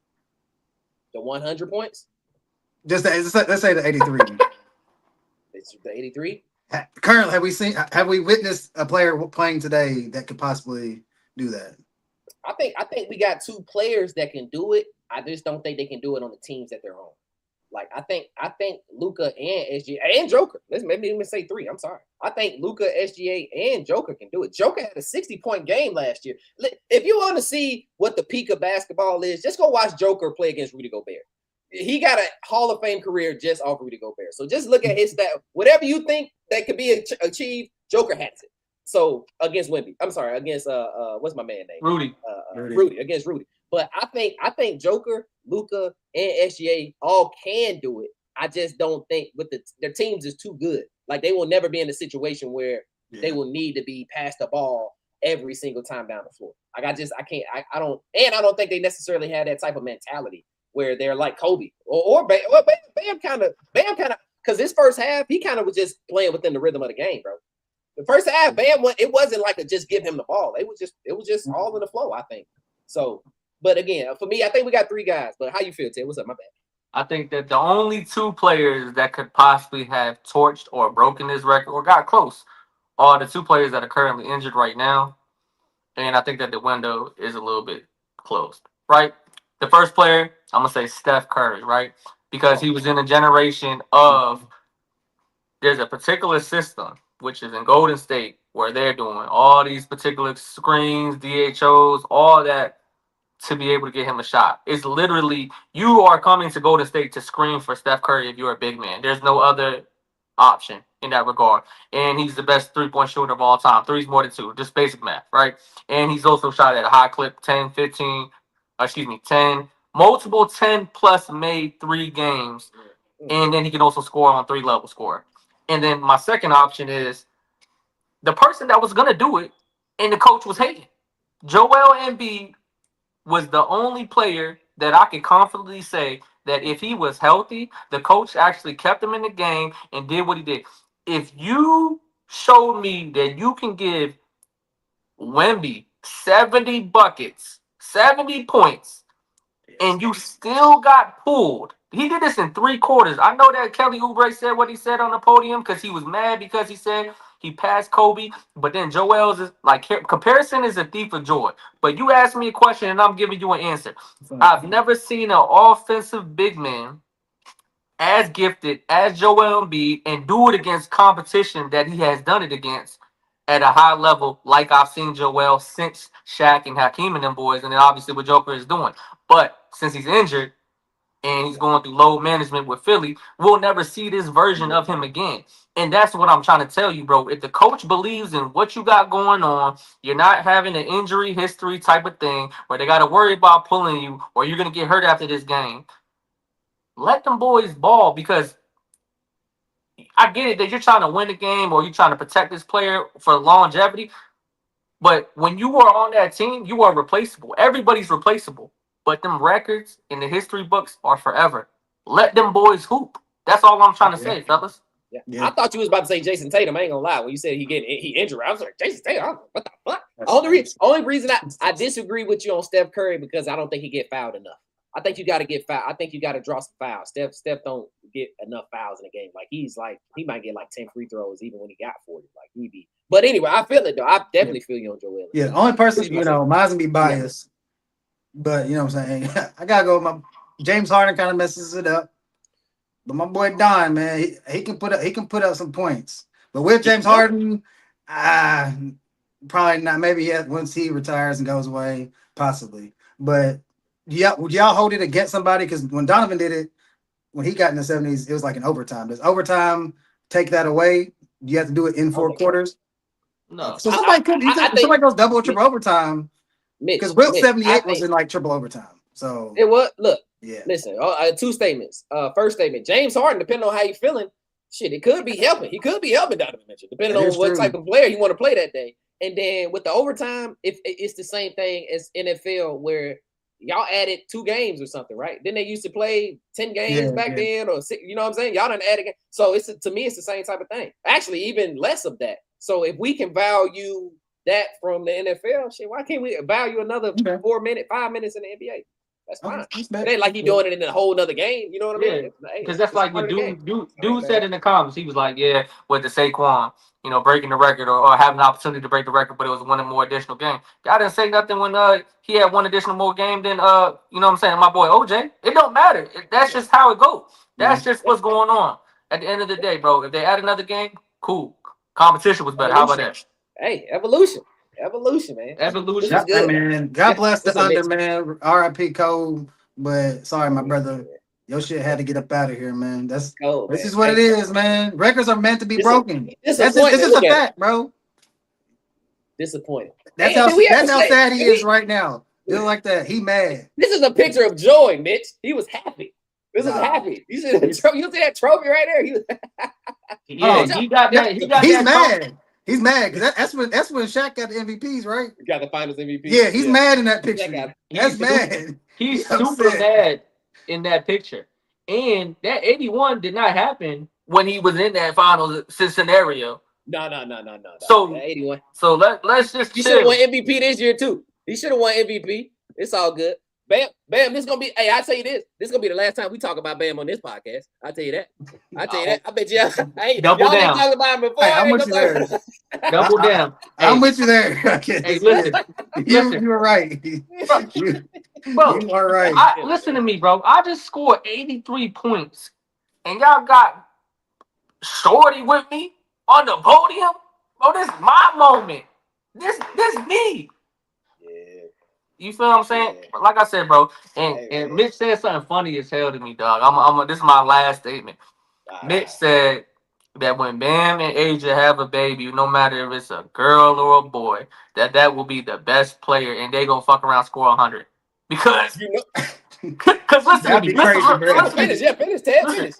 S1: The 100 points?
S2: Let's say the 83.
S1: It's the 83?
S2: Currently, have we witnessed a player playing today that could possibly do that?
S1: I think we got two players that can do it. I just don't think they can do it on the teams that they're on. Like I think Luka and SGA and Joker. Let's maybe even say 3. I'm sorry. I think Luka, SGA, and Joker can do it. Joker had a 60-point game last year. If you want to see what the peak of basketball is, just go watch Joker play against Rudy Gobert. He got a Hall of Fame career just off Rudy Gobert. So just look at his stat. Whatever you think that could be achieved, Joker has it. So against what's my man name?
S3: Rudy.
S1: Against Rudy. But I think Joker, Luka, and SGA all can do it. I just don't think their teams is too good. Like they will never be in a situation where they will need to be passed the ball every single time down the floor. Like I don't think they necessarily have that type of mentality where they're like Kobe or Bam kind of because his first half he kind of was just playing within the rhythm of the game, bro. The first half, Bam, it wasn't like just give him the ball. It was just all in the flow, I think. So, but again, for me, I think we got 3 guys. But how you feel, Ted? What's up, my bad?
S3: I think that the only 2 players that could possibly have torched or broken this record or got close are the two players that are currently injured right now, and I think that the window is a little bit closed. Right, the first player I'm gonna say Steph Curry, right, because he was in a generation of there's a particular system which is in Golden State where they're doing all these particular screens, DHOs, all that to be able to get him a shot. It's literally you are coming to Golden State to screen for Steph Curry if you're a big man. There's no other option in that regard. And he's the best 3-point shooter of all time. Three's more than two. Just basic math, right? And he's also shot at a high clip, 10, 10, multiple 10 plus made 3 games. And then he can also score on 3-level score. And then my second option is the person that was going to do it, and the coach was hating. Joel Embiid was the only player that I could confidently say that if he was healthy, the coach actually kept him in the game and did what he did. If you showed me that you can give Wemby 70 buckets, 70 points, and you still got pulled. He did this in 3 quarters. I know that Kelly Oubre said what he said on the podium because he was mad because he said he passed Kobe. But then Joel's is like comparison is a thief of joy. But you asked me a question and I'm giving you an answer. I've never seen an offensive big man as gifted as Joel Embiid and do it against competition that he has done it against at a high level like I've seen Joel since Shaq and Hakeem and them boys, and then obviously what Joker is doing. But since he's injured and he's going through load management with Philly, we'll never see this version of him again. And that's what I'm trying to tell you, bro. If the coach believes in what you got going on, you're not having an injury history type of thing where they got to worry about pulling you or you're going to get hurt after this game. Let them boys ball, because I get it that you're trying to win the game or you're trying to protect this player for longevity. But when you are on that team, you are replaceable. Everybody's replaceable. But them records in the history books are forever. Let them boys hoop. That's all I'm trying to say, fellas.
S1: Yeah. I thought you was about to say Jason Tatum. I ain't gonna lie. When you said he injured, I was like, Jason Tatum, what the fuck? Only reason I disagree with you on Steph Curry because I don't think he get fouled enough. I think you got to get fouled. I think you got to draw some fouls. Steph don't get enough fouls in the game. Like he might get like 10 free throws even when he got 40. Like he be. But anyway, I feel it though. I definitely feel you on Joel.
S2: Yeah, the only person, mine's gonna be biased. But you know what I'm saying? I gotta go with my James Harden kind of messes it up. But my boy Don, man, he can put up some points. But with James Harden, probably not. Maybe once he retires and goes away, possibly. But yeah, would y'all hold it against somebody? Because when Donovan did it, when he got in the 70s, it was like an overtime. Does overtime take that away? Do you have to do it in 4 quarters?
S3: No.
S2: So somebody somebody goes double or triple overtime. Because Wilt 78 was in like triple overtime. So
S1: it was. Look,
S2: yeah.
S1: Listen, 2 statements. First statement: James Harden, depending on how you feeling, shit, it could be helping. He could be helping Donovan Mitchell, depending on what type of player you want to play that day. And then with the overtime, it's the same thing as NFL where y'all added 2 games or something, right? Then they used to play 10 games back then, or 6, you know what I'm saying? Y'all done add again. So to me, it's the same type of thing. Actually, even less of that. So if we can value that from the NFL, shit, why can't we value another 5 minutes in the NBA? That's fine. It ain't like he doing it in a whole nother game. You know what I mean?
S3: Because that's like what dude said in the comments. He was like, yeah, with the Saquon, breaking the record or having an opportunity to break the record, but it was one more additional game. I didn't say nothing when he had one additional more game than you know what I'm saying, my boy OJ. It don't matter. That's just how it goes. That's just what's going on. At the end of the day, bro, if they add another game, cool. Competition was better. How about that?
S1: Hey, evolution, man.
S3: Evolution.
S2: Man. God bless the under, man. R.I.P. Cole. But sorry, my brother. Your shit had to get up out of here, man. This is what it is, man. Records are meant to be broken. This is a fact, bro.
S1: Disappointing.
S2: That's how sad he is right now. Just like that. He mad.
S1: This is a picture of joy, Mitch. He was happy. This is happy. You see that trophy right there?
S3: He got that.
S2: He's mad. He's mad because that's when Shaq got the MVPs, right?
S1: He got the Finals MVP.
S2: Yeah, he's mad in that picture. That's mad.
S3: He's super mad in that picture. And that 81 did not happen when he was in that Finals scenario.
S1: No.
S3: So
S1: 81.
S3: So let's just.
S1: He should have won MVP this year too. He should have won MVP. It's all good. Bam, this gonna be. Hey, I tell you this. This gonna be the last time we talk about Bam on this podcast. I tell you that. I bet you. Hey,
S3: Double
S1: y'all
S3: down.
S1: been talking about him before.
S2: Hey, I'm
S1: ain't
S2: with you
S1: no
S2: there.
S3: Double down.
S2: I'm
S3: Hey,
S2: with you there.
S3: hey, listen,
S2: You were right.
S3: bro.
S2: You are right.
S3: Listen to me, bro. I just scored 83 points, and y'all got Shorty with me on the podium. Bro, this is my moment. This me.
S1: Yeah.
S3: You feel what I'm saying?
S1: Yeah.
S3: Like I said, bro. And
S1: Hey,
S3: and
S1: man.
S3: Mitch said something funny as hell to me, dog. This is my last statement. Mitch said that when Bam and Asia have a baby, no matter if it's a girl or a boy, that will be the best player, and they gonna fuck around score 100. Because,
S1: You know,
S3: because listen to
S2: That'd
S3: me,
S2: be crazy,
S3: listen,
S2: bro.
S3: listen to
S1: finish.
S3: me.
S1: Yeah, finish. Ted,
S3: Listen.
S1: finish.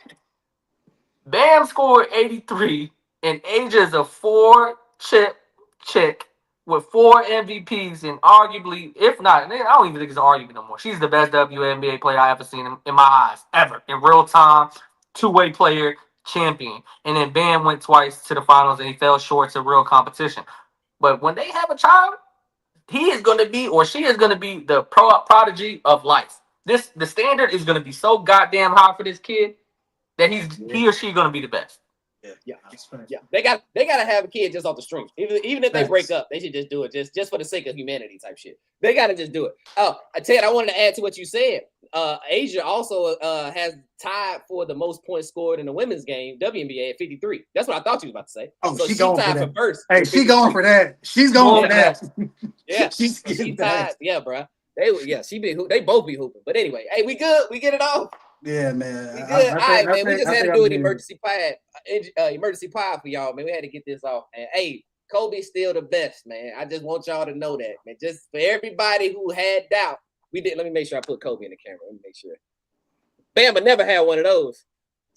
S3: Bam scored 83, and Asia is a 4-chip chick with 4 MVPs, and arguably, if not, I don't even think it's an argument no more. She's the best WNBA player I ever seen in my eyes, ever. In real time, two-way player, champion. And then Bam went twice to the finals, and he fell short to real competition. But when they have a child, he is going to be, or she is going to be, the prodigy of life. The standard is going to be so goddamn high for this kid that he or she going to be the best.
S1: Yeah. They gotta have a kid just off the stream. Even if they
S2: Facts.
S1: break up, they should just do it just for the sake of humanity type shit. They gotta just do it. Oh, Ted, I wanted to add to what you said. Asia also has tied for the most points scored in the women's game, WNBA at 53. That's what I thought you was about to say.
S2: Oh,
S1: so
S2: she going
S1: tied
S2: for that.
S1: first.
S2: Hey,
S1: with
S2: she going
S1: 53.
S2: for that. She's going for that.
S1: Yeah,
S2: She's
S1: so she
S2: getting
S1: tied.
S2: that.
S1: Yeah, bro. They both be hooping. But anyway, hey, we good. We get it off.
S2: Yeah, man.
S1: We good. All right, man. We just had to do an
S2: emergency.
S1: emergency pod for y'all, man. We had to get this off. And hey, Kobe's still the best, man. I just want y'all to know that, man. Just for everybody who had doubt, we did. Let me make sure I put Kobe in the camera. Let me make sure. Bama never had one of those.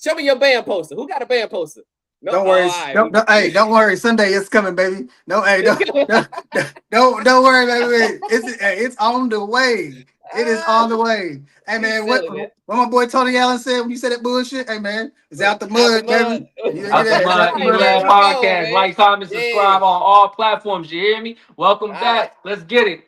S1: Show me your Bam poster. Who got a Bam poster? No,
S2: Don't worry.
S1: right.
S2: Hey, don't worry. Sunday is coming, baby. No, hey, don't worry, baby. It's on the way. It is on the way. Hey, man, what my boy Tony Allen said when you said that bullshit? Hey, man, it's out the mud, baby.
S3: Out the mud, E-Lab Podcast. Like, comment, subscribe on all platforms. You hear me? Welcome back. Let's get it.